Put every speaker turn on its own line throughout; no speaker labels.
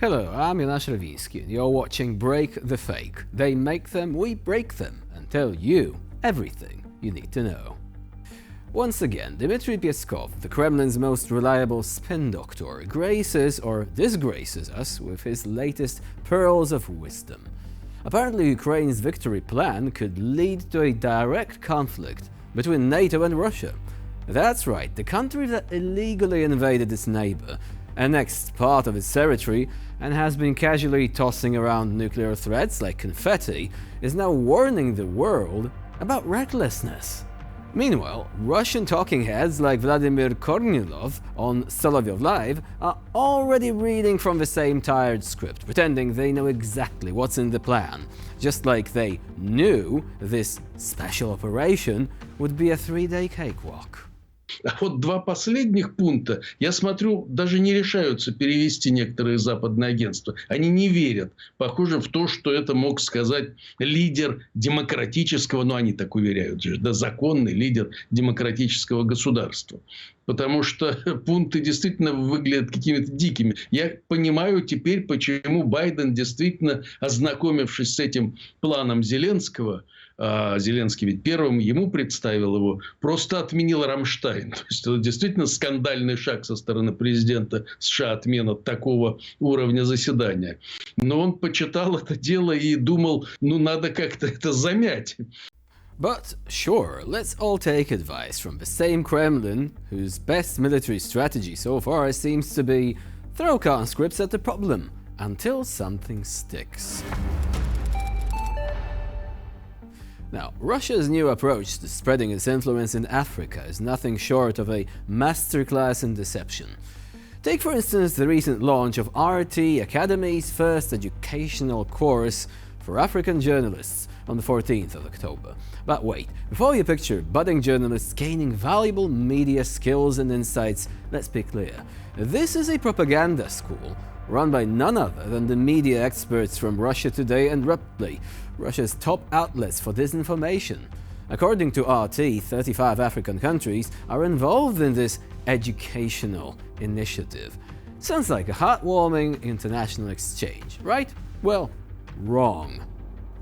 Hello, I'm Jonasz Rewiński, and you're watching Break the Fake. They make them, we break them, and tell you everything you need to know. Once again, Dmitry Peskov, the Kremlin's most reliable spin doctor, graces or disgraces us with his latest pearls of wisdom. Apparently, Ukraine's victory plan could lead to a direct conflict between NATO and Russia. That's right, the country that illegally invaded its neighbor, annexed part of its territory, and has been casually tossing around nuclear threats like confetti, is now warning the world about recklessness. Meanwhile, Russian talking heads like Vladimir Kornilov on Solovyov Live are already reading from the same tired script, pretending they know exactly what's in the plan, just like they knew this special operation would be a 3-day cakewalk.
А вот два последних пункта, я смотрю, даже не решаются перевести некоторые западные агентства. Они не верят, похоже, в то, что это мог сказать лидер демократического, ну они так уверяют же, да, законный лидер демократического государства. Потому что пункты действительно выглядят какими-то дикими. Я понимаю теперь, почему Байден действительно, ознакомившись с этим планом Зеленского, Зеленский ведь первым ему представил его, просто отменил Рамштайн. То есть, это действительно скандальный шаг со стороны президента США, отмена такого уровня заседания. Но он почитал это дело и думал, ну, надо как-то это замять.
But sure, let's all take advice from the same Kremlin, whose best military strategy so far seems to be throw conscripts at the problem until something sticks. Now, Russia's new approach to spreading its influence in Africa is nothing short of a masterclass in deception. Take, for instance, the recent launch of RT Academy's first educational course for African journalists on the 14th of October. But wait, before you picture budding journalists gaining valuable media skills and insights, let's be clear. This is a propaganda school run by none other than the media experts from Russia Today and Ripley, Russia's top outlets for disinformation. According to RT, 35 African countries are involved in this educational initiative. Sounds like a heartwarming international exchange, right? Well, wrong.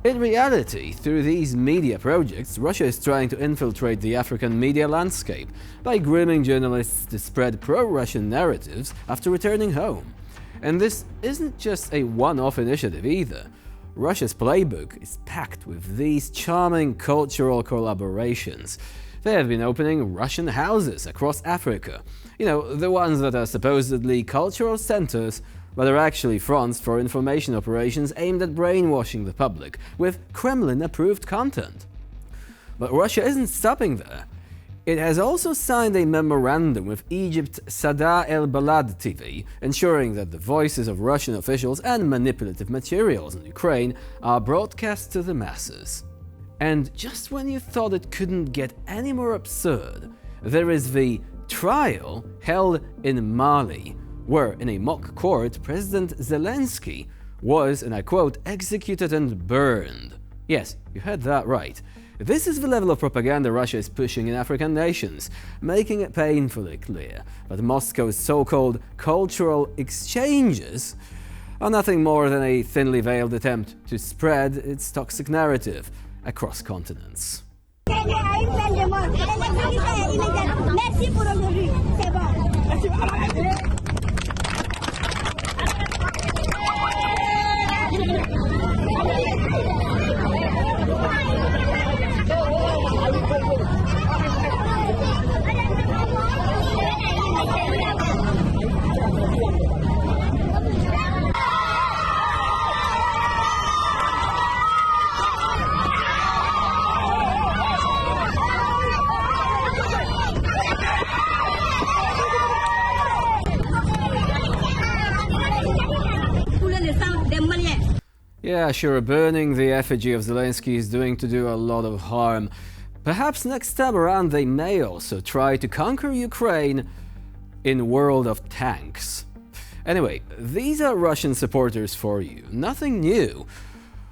In reality, through these media projects, Russia is trying to infiltrate the African media landscape by grooming journalists to spread pro-Russian narratives after returning home. And this isn't just a one-off initiative either. Russia's playbook is packed with these charming cultural collaborations. They have been opening Russian houses across Africa. You know, the ones that are supposedly cultural centers, but are actually fronts for information operations aimed at brainwashing the public with Kremlin-approved content. But Russia isn't stopping there. It has also signed a memorandum with Egypt's Sada El-Balad TV, ensuring that the voices of Russian officials and manipulative materials in Ukraine are broadcast to the masses. And just when you thought it couldn't get any more absurd, there is the trial held in Mali, where in a mock court, President Zelensky was, and I quote, executed and burned. Yes, you heard that right. This is the level of propaganda Russia is pushing in African nations, making it painfully clear that Moscow's so-called cultural exchanges are nothing more than a thinly veiled attempt to spread its toxic narrative across continents. Yeah, sure, burning the effigy of Zelensky is doing a lot of harm. Perhaps next time around they may also try to conquer Ukraine in World of Tanks. Anyway, these are Russian supporters for you. Nothing new.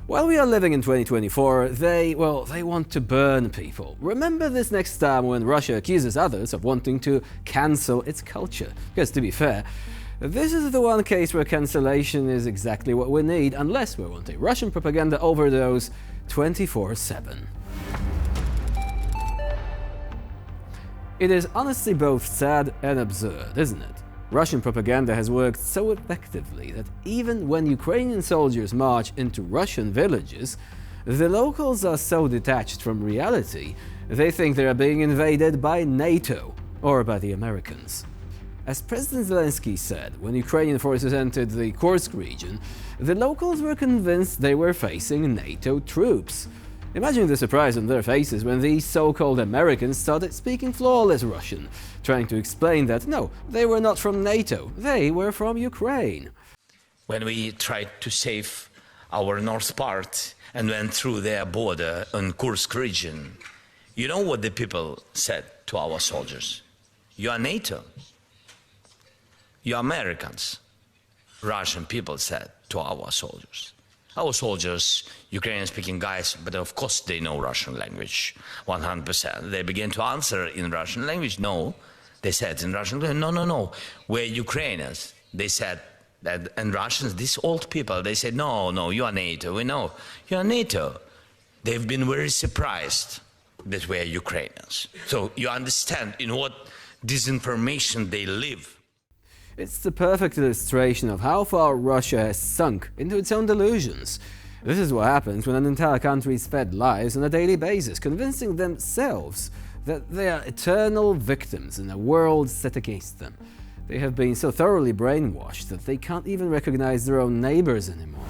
While we are living in 2024, they want to burn people. Remember this next time when Russia accuses others of wanting to cancel its culture. Because to be fair, This is the one case where cancellation is exactly what we need, unless we want a Russian propaganda overdose 24/7. It is honestly both sad and absurd, isn't it? Russian propaganda has worked so effectively that even when Ukrainian soldiers march into Russian villages, the locals are so detached from reality, they think they are being invaded by NATO or by the Americans. As President Zelensky said, when Ukrainian forces entered the Kursk region, the locals were convinced they were facing NATO troops. Imagine the surprise on their faces when these so-called Americans started speaking flawless Russian, trying to explain that no, they were not from NATO, they were from Ukraine.
When we tried to save our north part and went through their border in Kursk region, you know what the people said to our soldiers? You are NATO. You are Americans. Russian people said to our soldiers. Our soldiers, Ukrainian-speaking guys, but of course they know Russian language, 100%. They began to answer in Russian language. No, they said in Russian language, no, we're Ukrainians. They said that, and Russians, these old people, they said, no, you are NATO. We know you are NATO. They've been very surprised that we're Ukrainians. So you understand in what disinformation they live.
It's the perfect illustration of how far Russia has sunk into its own delusions. This is what happens when an entire country is fed lies on a daily basis, convincing themselves that they are eternal victims in a world set against them. They have been so thoroughly brainwashed that they can't even recognize their own neighbors anymore.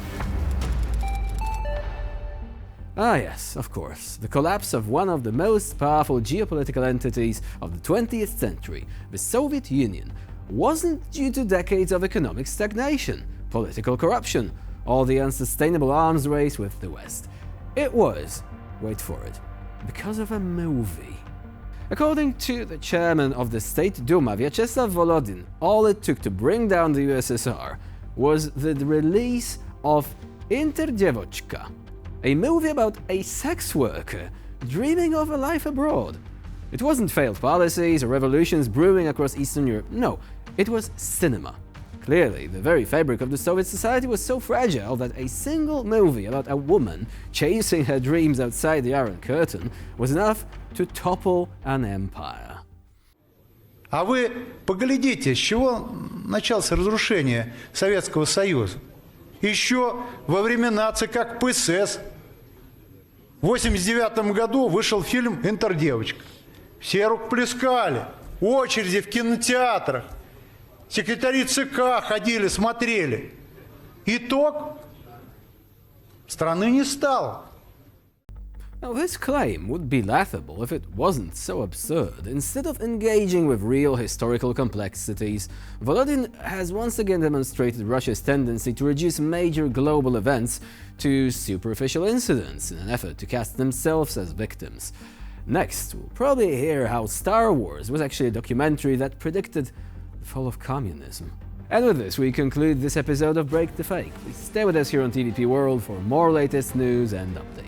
Ah yes, of course, the collapse of one of the most powerful geopolitical entities of the 20th century, the Soviet Union, wasn't due to decades of economic stagnation, political corruption, or the unsustainable arms race with the West. It was, wait for it, because of a movie. According to the chairman of the State Duma, Vyacheslav Volodin, all it took to bring down the USSR was the release of Interdevotchka, a movie about a sex worker dreaming of a life abroad. It wasn't failed policies or revolutions brewing across Eastern Europe, no, it was cinema. Clearly, the very fabric of the Soviet society was so fragile that a single movie about a woman chasing her dreams outside the Iron Curtain was enough to topple an empire.
А вы поглядите, с чего началось разрушение Советского Союза. Еще во времена ЦК КПСС в 1989 году вышел фильм «Интердевочка». Все рукоплескали, очереди в кинотеатрах. Секретари ЦК ходили, смотрели. Итог – страны не стало.
Now, this claim would be laughable if it wasn't so absurd. Instead of engaging with real historical complexities, Volodin has once again demonstrated Russia's tendency to reduce major global events to superficial incidents in an effort to cast themselves as victims. Next, we'll probably hear how Star Wars was actually a documentary that predicted the fall of communism. And with this, we conclude this episode of Break the Fake. Please stay with us here on TVP World for more latest news and updates.